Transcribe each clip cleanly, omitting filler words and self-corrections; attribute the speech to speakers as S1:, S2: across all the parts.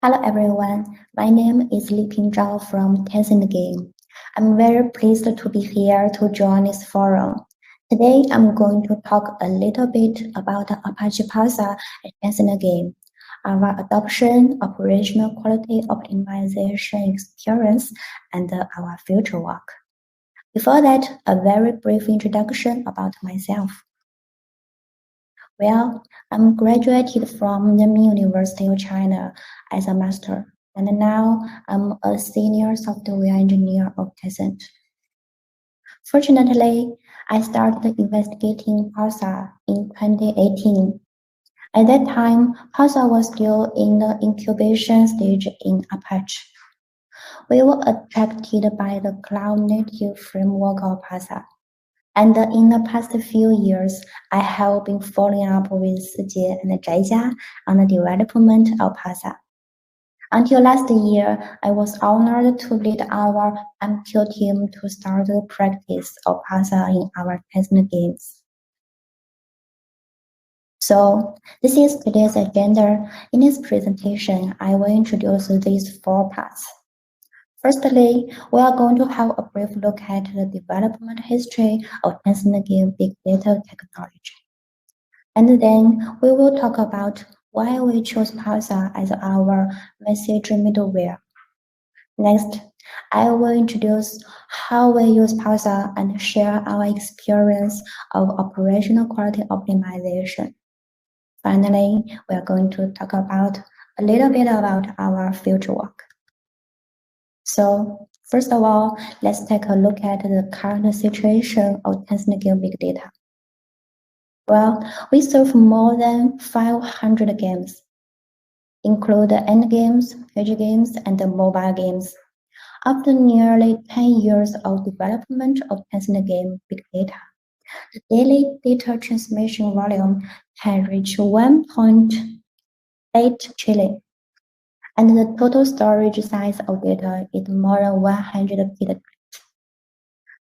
S1: Hello everyone, my name is Liping Zhao from Tencent Game. I'm very pleased to be here to join this forum. Today I'm going to talk a little bit about the Apache Pulsar at Tencent Game, our adoption, operational quality optimization experience, and our future work. Before that, a very brief introduction about myself. Well, I'm graduated from the University of China as a master, and now I'm a senior software engineer of Tencent. Fortunately, I started investigating Pulsar in 2018. At that time, Pulsar was still in the incubation stage in Apache. We were attracted by the cloud-native framework of Pulsar. And in the past few years, I have been following up with Sijie and Zhaijia on the development of Pulsar. Until last year, I was honored to lead our MQ team to start the practice of Pulsar in our Tencent games. So this is today's agenda. In this presentation, I will introduce these 4 parts. Firstly, we are going to have a brief look at the development history of Tencent Game big data technology. And then we will talk about why we chose Pulsar as our message middleware. Next, I will introduce how we use Pulsar and share our experience of operational quality optimization. Finally, we are going to talk about a little bit about our future work. So, first of all, let's take a look at the current situation of Tencent Game Big Data. Well, we serve more than 500 games, include end games, page games, and mobile games. After nearly 10 years of development of Tencent Game Big Data, the daily data transmission volume can reach 1.8 trillion. And the total storage size of data is more than 100 petabytes.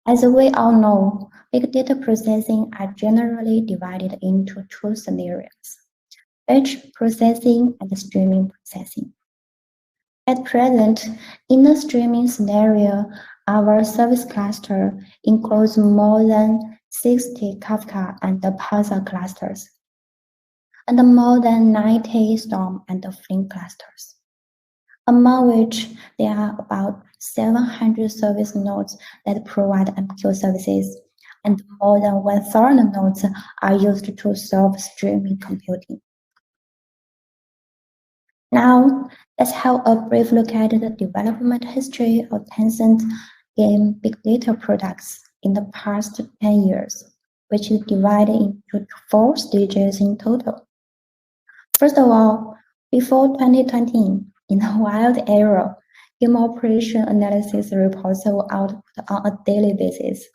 S1: As we all know, big data processing are generally divided into 2 scenarios: batch processing and streaming processing. At present, in the streaming scenario, our service cluster includes more than 60 Kafka and Pulsar clusters, and more than 90 Storm and Flink clusters, among which there are about 700 service nodes that provide MQ services, and more than 1,000 nodes are used to serve streaming computing. Now, let's have a brief look at the development history of Tencent Game Big Data products in the past 10 years, which is divided into 4 stages in total. First of all, before 2020, in the wild era, game operation analysis reports were output on a daily basis.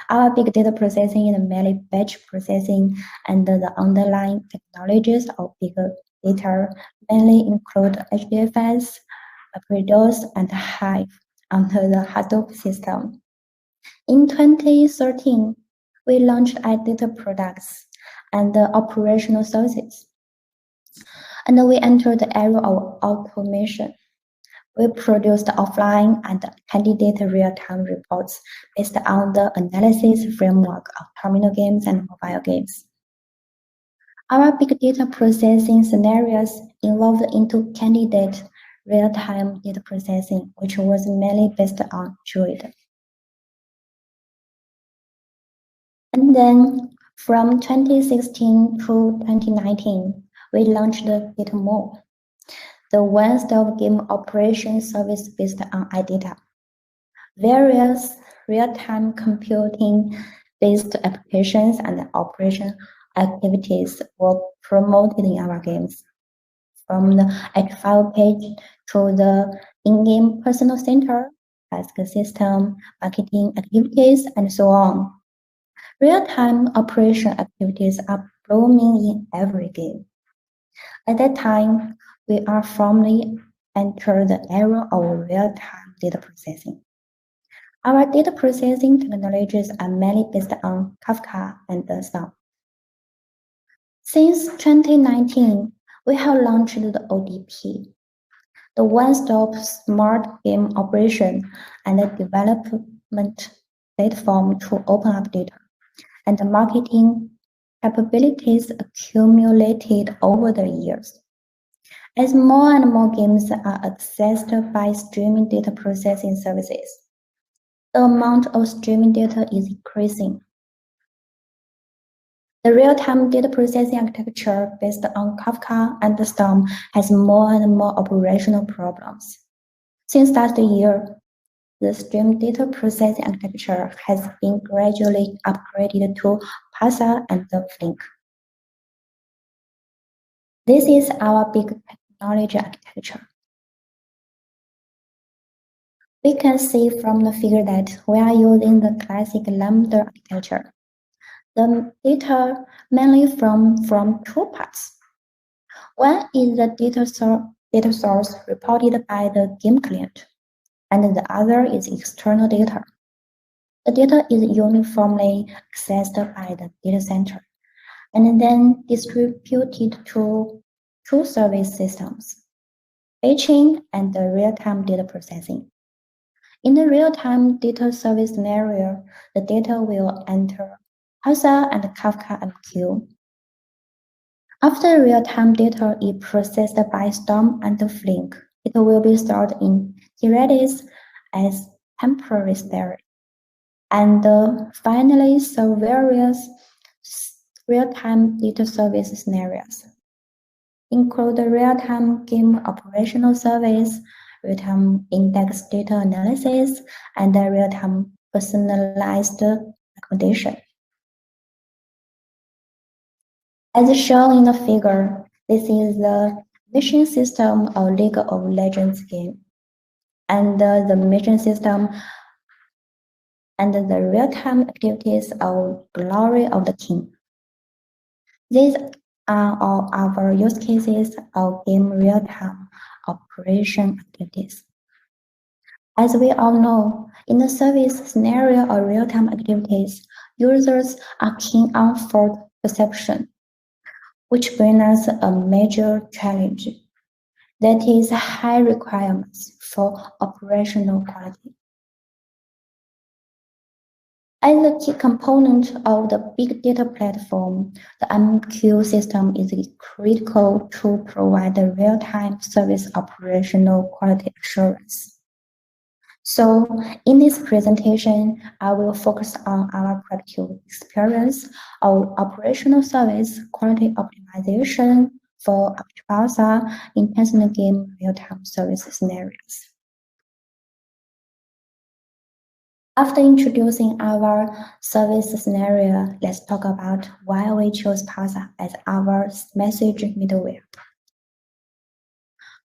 S1: Our big data processing is mainly batch processing, and the underlying technologies of big data mainly include HDFS, Apache and Hive under the Hadoop system. In 2013, we launched data products and operational services, and we entered the era of automation. We produced offline and candidate real-time reports based on the analysis framework of terminal games and mobile games. Our big data processing scenarios evolved into candidate real-time data processing, which was mainly based on Druid. And then from 2016 to 2019, we launched GitMo, the one-stop game operation service based on iData. Various real-time computing-based applications and operation activities were promoted in our games, from the H5 page to the in-game personal center, task system, marketing activities, and so on. Real-time operation activities are blooming in every game. At that time, we are firmly entered the era of real-time data processing. Our data processing technologies are mainly based on Kafka and Storm. Since 2019, we have launched the ODP, the one-stop smart game operation and the development platform to open up data, and the marketing capabilities accumulated over the years. As more and more games are accessed by streaming data processing services, the amount of streaming data is increasing. The real-time data processing architecture based on Kafka and Storm has more and more operational problems. Since last year, the stream data processing architecture has been gradually upgraded to Pulsar and Flink. This is our big technology architecture. We can see from the figure that we are using the classic Lambda architecture. The data mainly from two parts. One is the data source reported by the game client, and the other is external data. The data is uniformly accessed by the data center, and then distributed to two service systems, batching and the real-time data processing. In the real-time data service scenario, the data will enter Pulsar and Kafka MQ. After real-time data is processed by Storm and Flink, it will be stored in Redis as temporary storage, and finally serve various real-time data service scenarios, include the real-time game operational service, real-time index data analysis, and the real-time personalized recommendation. As shown in the figure, this is the mission system of League of Legends game, and the mission system and the real-time activities of Glory of the King. These are all our use cases of game real-time operation activities. As we all know, in the service scenario of real-time activities, users are keen on fault perception, which brings us a major challenge, that is high requirements for operational quality. As a key component of the big data platform, the MQ system is critical to provide the real-time service operational quality assurance. So in this presentation, I will focus on our practical experience of operational service quality optimization for Apache Pulsar in Tencent Game real-time service scenarios. After introducing our service scenario, let's talk about why we chose Pulsar as our message middleware.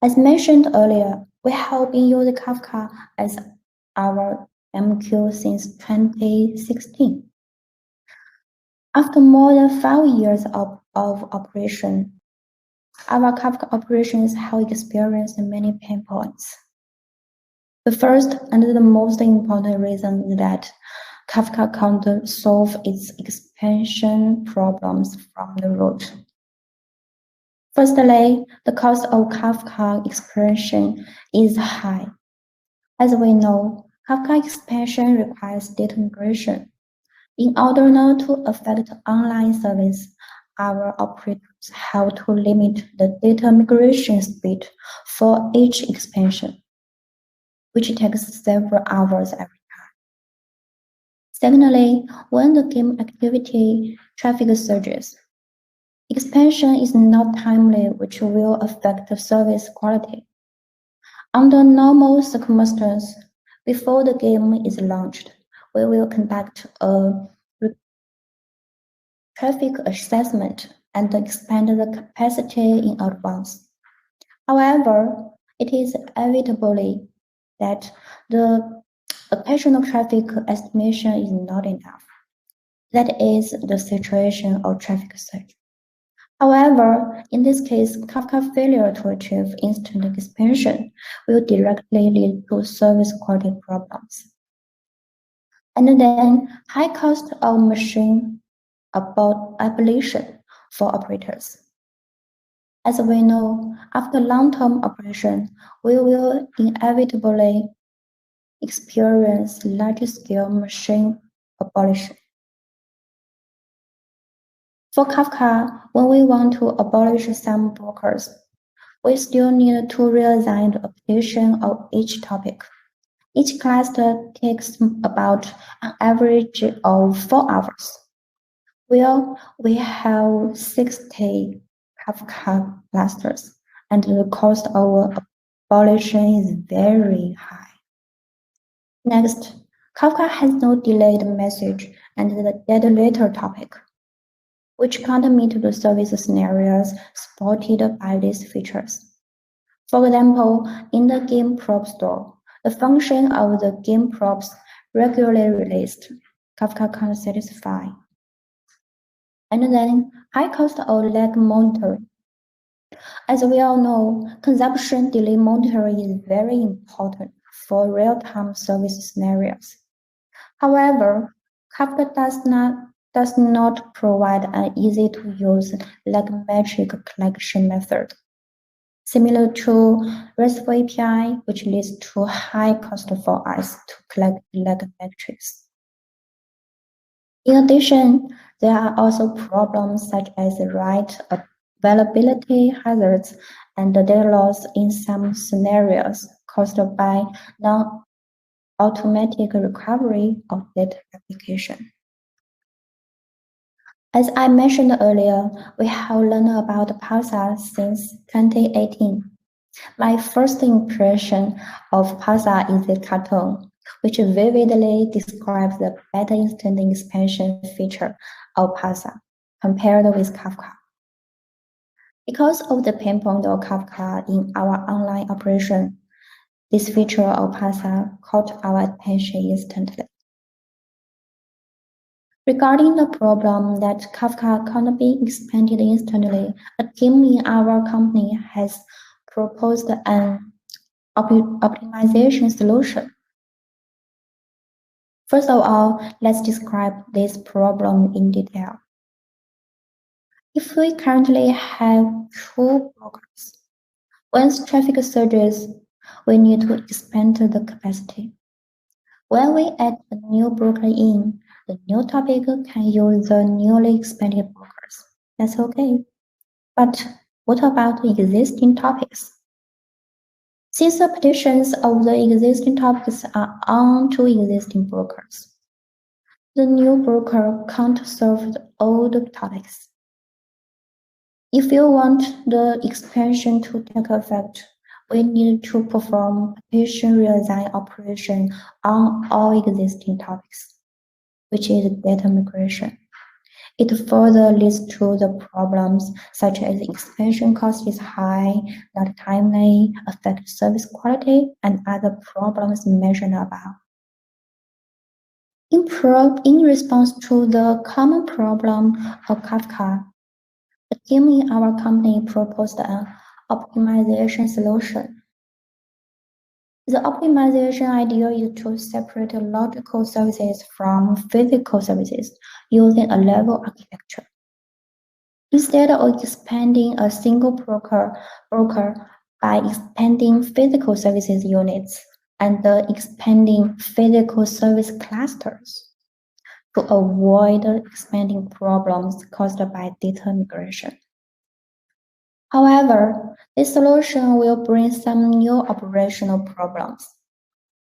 S1: As mentioned earlier, we have been using Kafka as our MQ since 2016. After more than 5 years of operation, our Kafka operations have experienced many pain points. The first and the most important reason is that Kafka can't solve its expansion problems from the root. Firstly, the cost of Kafka expansion is high. As we know, Kafka expansion requires data migration. In order not to affect online service, our operators have to limit the data migration speed for each expansion, which takes several hours every time. Secondly, when the game activity traffic surges, expansion is not timely, which will affect the service quality. Under normal circumstances, before the game is launched, we will conduct a traffic assessment and expand the capacity in advance. However, it is inevitable that the occasional traffic estimation is not enough. That is the situation of traffic surge. However, in this case, Kafka failure to achieve instant expansion will directly lead to service quality problems. And then high cost of machine abolition for operators. As we know, after long-term operation, we will inevitably experience large-scale machine abolition. For Kafka, when we want to abolish some brokers, we still need to reassign the application of each topic. Each cluster takes about an average of 4 hours. Well, we have 60 Kafka clusters, and the cost of abolition is very high. Next, Kafka has no delayed message and the dead later topic, which can't meet the service scenarios supported by these features. For example, in the game prop store, the function of the game props regularly released, Kafka can't satisfy. And then high cost of lag monitoring. As we all know, consumption delay monitoring is very important for real-time service scenarios. However, Kafka does not provide an easy-to-use lag metric collection method, similar to RESTful API, which leads to high cost for us to collect lag metrics. In addition, there are also problems such as write availability hazards and data loss in some scenarios caused by non-automatic recovery of data replication. As I mentioned earlier, we have learned about Pulsar since 2018. My first impression of Pulsar is the cartoon, which vividly describes the better instant expansion feature of Pulsar compared with Kafka. Because of the pain point of Kafka in our online operation, this feature of Pulsar caught our attention instantly. Regarding the problem that Kafka can't be expanded instantly, a team in our company has proposed an optimization solution. First of all, let's describe this problem in detail. If we currently have 2 brokers, once traffic surges, we need to expand the capacity. When we add a new broker in, the new topic can use the newly expanded brokers. That's okay. But what about the existing topics? Since the partitions of the existing topics are onto existing brokers, the new broker can't serve the old topics. If you want the expansion to take effect, we need to perform partition reassign operation on all existing topics, which is data migration. It further leads to the problems such as expansion cost is high, not timely, affect service quality, and other problems mentioned above. In response to the common problem of Kafka, the team in our company proposed an optimization solution. The optimization idea is to separate logical services from physical services using a level architecture. Instead of expanding a single broker by expanding physical services units and expanding physical service clusters to avoid expanding problems caused by data migration. However, this solution will bring some new operational problems,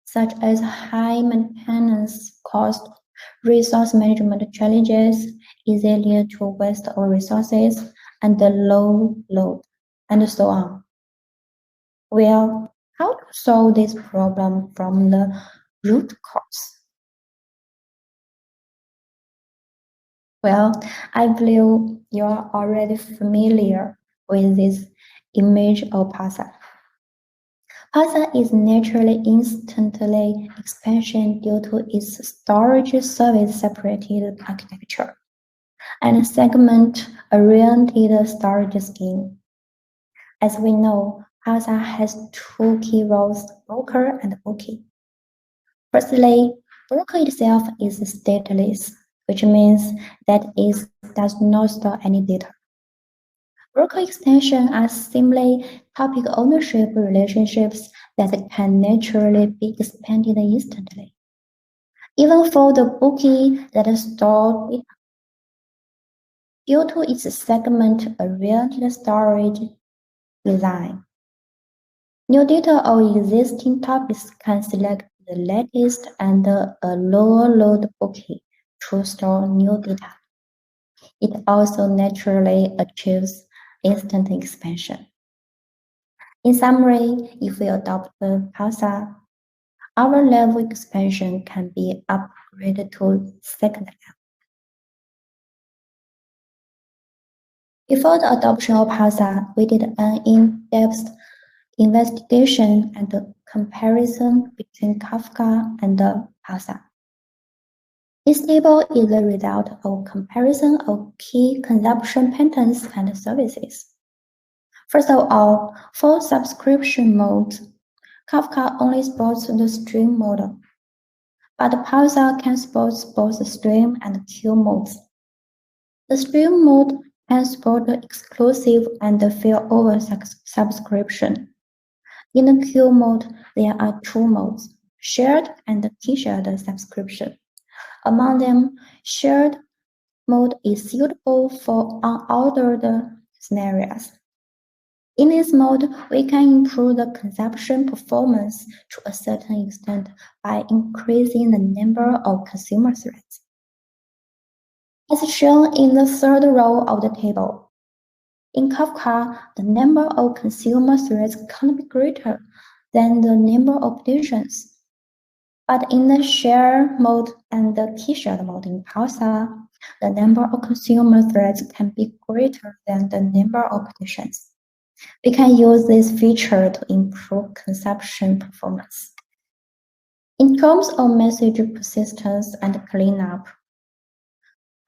S1: such as high maintenance cost, resource management challenges, easy lead to waste of resources, and low load, and so on. Well, how to solve this problem from the root cause? Well, I believe you are already familiar with this image of Pulsar. Pulsar is naturally instantly expansion due to its storage service separated architecture and segment-oriented storage scheme. As we know, Pulsar has 2 key roles, broker and bookie. Firstly, broker itself is stateless, which means that it does not store any data. Worker extensions are simply topic ownership relationships that can naturally be expanded instantly, even for the bookie that stored data. Due to its segment-oriented storage design, new data or existing topics can select the latest and a lower load bookie to store new data. It also naturally achieves instant expansion. In summary, if we adopt the Pulsar, our level expansion can be upgraded to second level. Before the adoption of Pulsar, we did an in-depth investigation and comparison between Kafka and the Pulsar. This table is the result of comparison of key consumption patterns and services. First of all, for subscription modes, Kafka only supports the stream mode, but Pulsar can support both stream and queue modes. The stream mode can support exclusive and failover subscription. In the queue mode, there are two modes, shared and T-shared subscription. Among them, shared mode is suitable for unordered scenarios. In this mode, we can improve the consumption performance to a certain extent by increasing the number of consumer threads. As shown in the third row of the table, in Kafka, the number of consumer threads can't be greater than the number of petitions. But in the share mode and the T-shared mode in Pulsar, the number of consumer threads can be greater than the number of petitions. We can use this feature to improve consumption performance. In terms of message persistence and cleanup,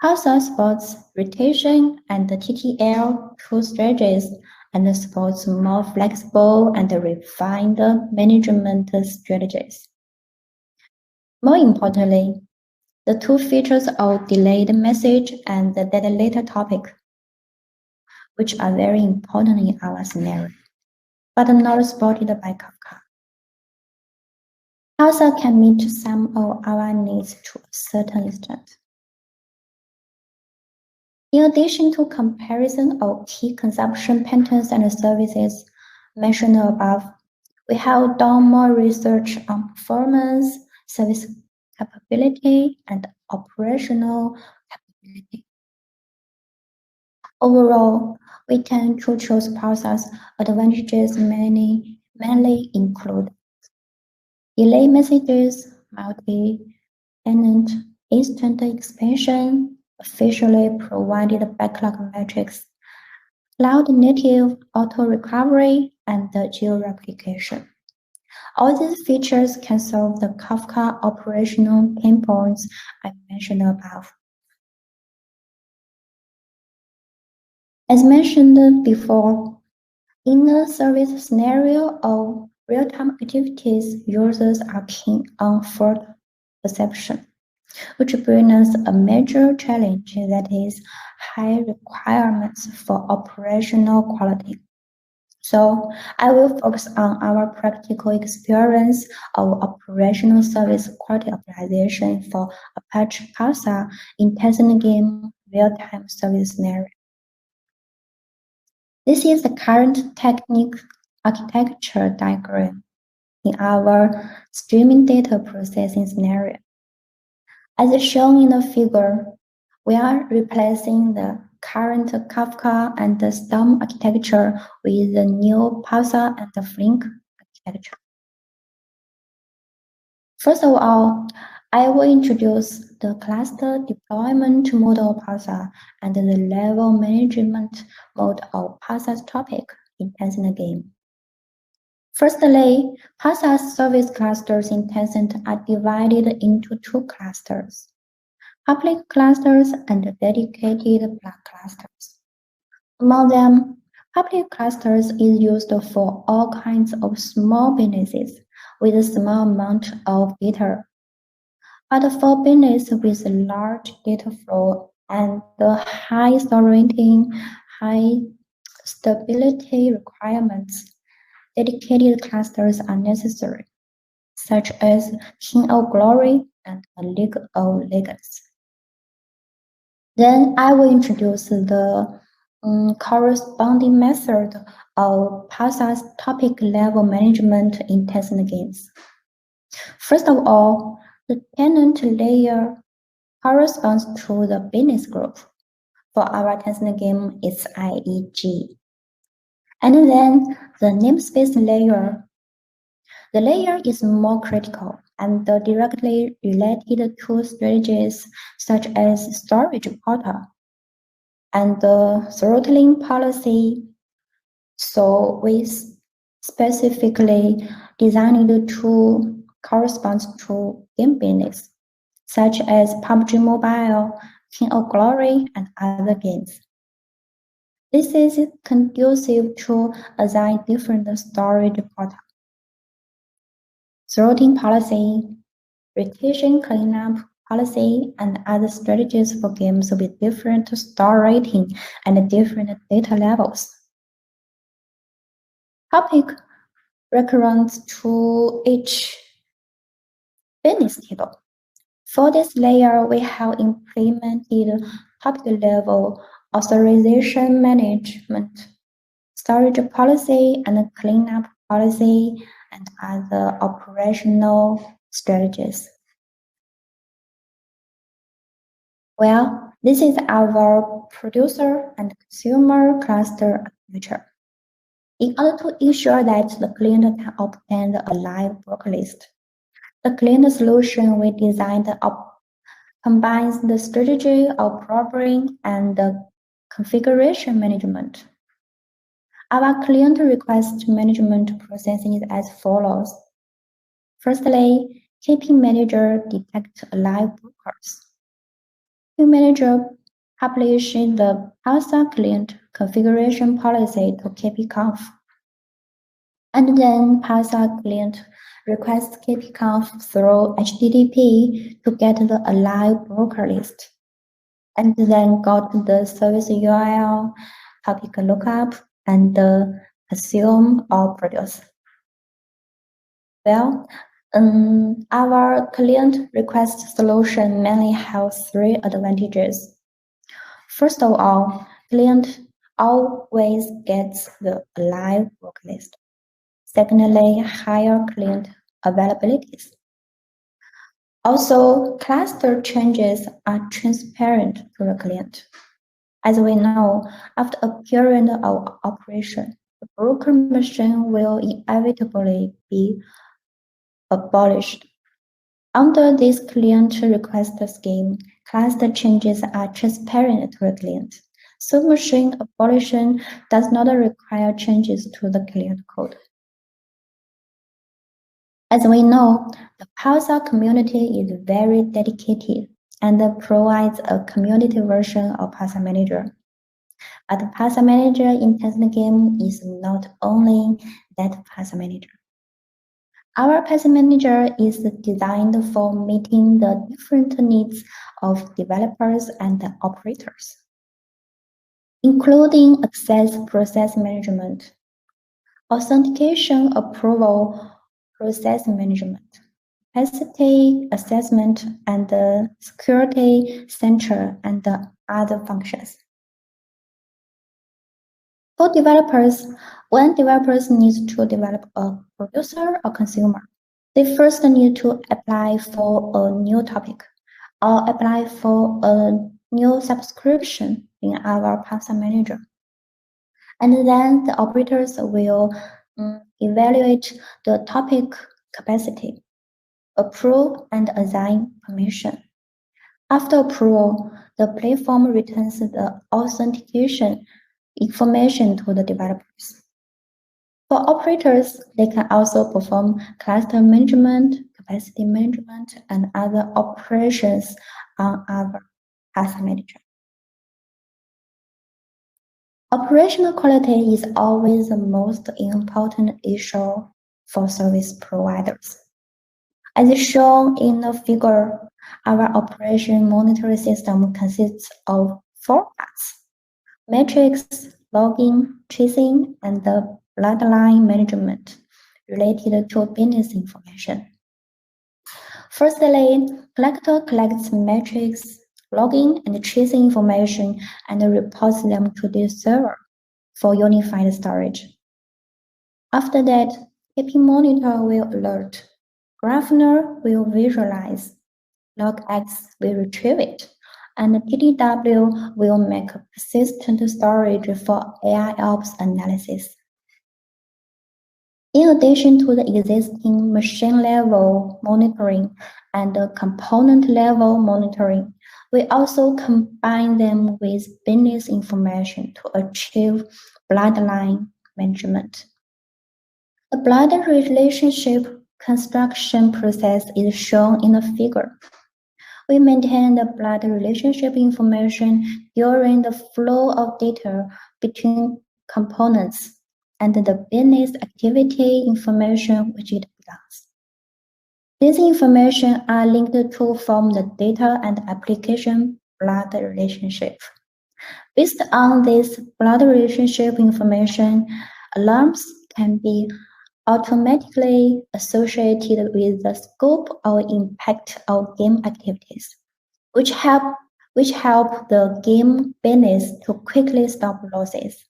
S1: Pulsar supports rotation and TTL, two strategies, and supports more flexible and refined management strategies. More importantly, the two features of delayed message and the data later topic, which are very important in our scenario, but not supported by Kafka. Pulsar can meet some of our needs to a certain extent. In addition to comparison of key consumption patterns and services mentioned above, we have done more research on performance, service capability, and operational capability. Overall, we tend to choose Pulsar's advantages mainly include delay messages, multi-tenant instant expansion, officially provided backlog metrics, cloud-native auto-recovery, and geo-replication. All these features can solve the Kafka operational pain points I mentioned above. As mentioned before, in the service scenario of real-time activities, users are keen on fault perception, which brings a major challenge that is high requirements for operational quality. So I will focus on our practical experience of operational service quality optimization for Apache Pulsar in Tencent Game real-time service scenario. This is the current technique architecture diagram in our streaming data processing scenario. As shown in the figure, we are replacing the current Kafka and the Storm architecture with the new Pulsar and the Flink architecture. First of all, I will introduce the cluster deployment model of Pulsar and the level management mode of Pulsar's topic in Tencent Game. Firstly, Pulsar's service clusters in Tencent are divided into two clusters, public clusters and dedicated clusters. Among them, public clusters is used for all kinds of small businesses with a small amount of data. But for business with a large data flow and high storage rating, high stability requirements, dedicated clusters are necessary, such as King of Glory and a League of Legends. Then I will introduce the corresponding method of Pulsar's topic level management in Tencent games. First of all, the tenant layer corresponds to the business group. For our Tencent game, it's IEG. And then the namespace layer. The layer is more critical and directly related to strategies such as storage quota and the throttling policy. So we specifically designed to correspond to game business, such as PUBG Mobile, King of Glory, and other games. This is conducive to assign different storage quota, throttling policy, retention cleanup policy, and other strategies for games with different star rating and different data levels. Topic recurrent to each business table. For this layer, we have implemented topic level authorization management, storage policy, and cleanup policy, and other operational strategies. Well, this is our producer and consumer cluster architecture. In order to ensure that the client can obtain a live broker list, the client solution we designed combines the strategy of programming and the configuration management. Our client request management process is as follows. Firstly, KP Manager detects live brokers. KP Manager publishes the Pulsar client configuration policy to KPConf. And then Pulsar client requests KPConf through HTTP to get the live broker list. And then got the service URL, topic lookup, and assume or produce. Well, our client request solution mainly has three advantages. First of all, client always gets the live broker list. Secondly, higher client availabilities. Also, cluster changes are transparent to the client. As we know, after a period of operation, the broker machine will inevitably be abolished. Under this client request scheme, cluster changes are transparent to the client, so machine abolition does not require changes to the client code. As we know, the Pulsar community is very dedicated and provides a community version of Pulsar Manager. But Pulsar Manager in Tencent Game is not only that Pulsar Manager. Our Pulsar Manager is designed for meeting the different needs of developers and operators, including access process management, authentication approval process management, capacity assessment, and security center, and other functions. For developers, when developers need to develop a producer or consumer, they first need to apply for a new topic or apply for a new subscription in our Pulsar Manager. And then the operators will evaluate the topic capacity, approve and assign permission. After approval, the platform returns the authentication information to the developers. For operators, they can also perform cluster management, capacity management, and other operations on our Pulsar Manager. Operational quality is always the most important issue for service providers. As shown in the figure, our operation monitoring system consists of 4 parts: metrics, logging, tracing, and the bloodline management related to business information. Firstly, collector collects metrics, logging, and tracing information and reports them to the server for unified storage. After that, KP Monitor will alert, Grafner will visualize, LogX will retrieve it, and TDW will make persistent storage for AIOps analysis. In addition to the existing machine-level monitoring and component-level monitoring, we also combine them with business information to achieve bloodline management. The blood relationship construction process is shown in the figure. We maintain the blood relationship information during the flow of data between components and the business activity information which it belongs. These information are linked to form the data and application blood relationship. Based on this blood relationship information, alarms can be automatically associated with the scope or impact of game activities, which help the game business to quickly stop losses.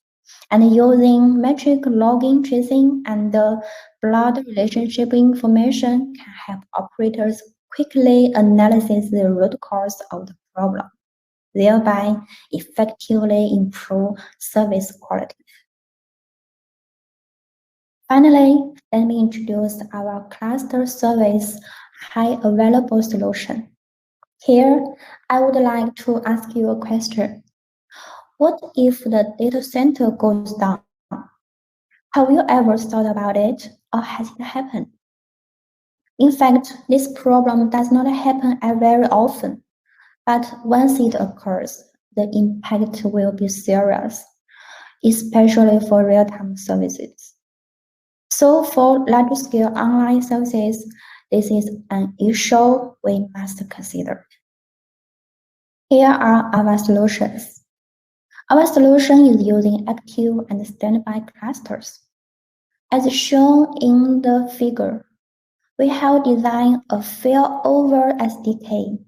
S1: And using metric logging, tracing, and the blood relationship information can help operators quickly analyze the root cause of the problem, thereby effectively improve service quality. Finally, let me introduce our cluster service high available solution. Here, I would like to ask you a question. What if the data center goes down? Have you ever thought about it, or has it happened? In fact, this problem does not happen very often, but once it occurs, the impact will be serious, especially for real-time services. So for large-scale online services, this is an issue we must consider. Here are our solutions. Our solution is using active and standby clusters. As shown in the figure, we have designed a failover SDK.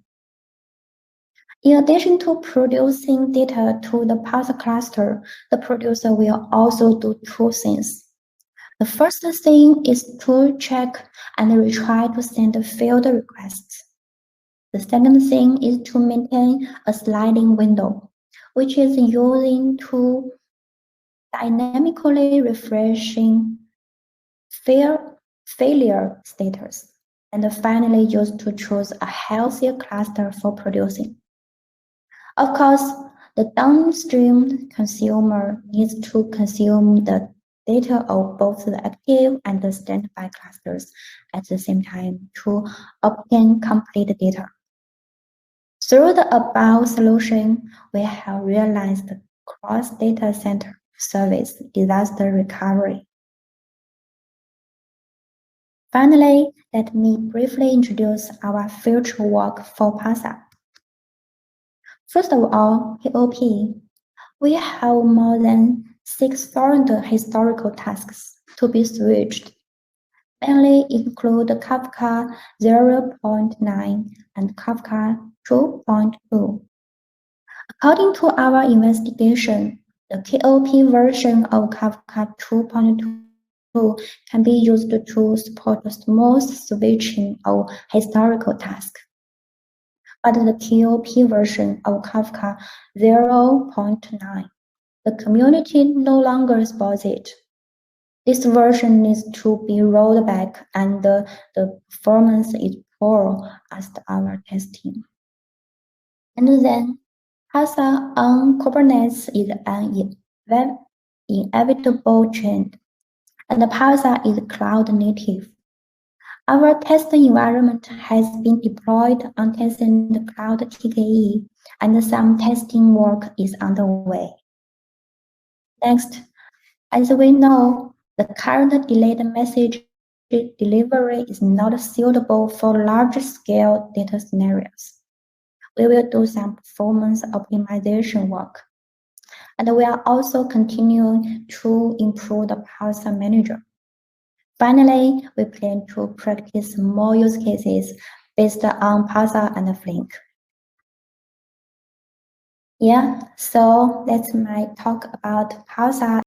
S1: In addition to producing data to the Pulsar cluster, the producer will also do two things. The first thing is to check and retry to send failed requests. The second thing is to maintain a sliding window, which is using to dynamically refreshing failure status, and finally used to choose a healthier cluster for producing. Of course, the downstream consumer needs to consume the data of both the active and the standby clusters at the same time to obtain complete data. Through the above solution, we have realized the cross-data center service disaster recovery. Finally, let me briefly introduce our future work for Pulsar. First of all, KOP. We have more than 6,000 historical tasks to be switched, mainly include Kafka 0.9 and Kafka 2.2. According to our investigation, the KOP version of Kafka 2.2 can be used to support smooth switching of historical tasks. But the KOP version of Kafka 0.9, the community no longer supports it. This version needs to be rolled back, and the performance is poor as our testing. And then, Pulsar on Kubernetes is an inevitable trend, and Pulsar is cloud native. Our test environment has been deployed on Tencent Cloud TKE, and some testing work is underway. Next, as we know, the current delayed message delivery is not suitable for large-scale data scenarios. We will do some performance optimization work. And we are also continuing to improve the Pulsar Manager. Finally, we plan to practice more use cases based on Pulsar and Flink. Yeah, so that's my talk about Pulsar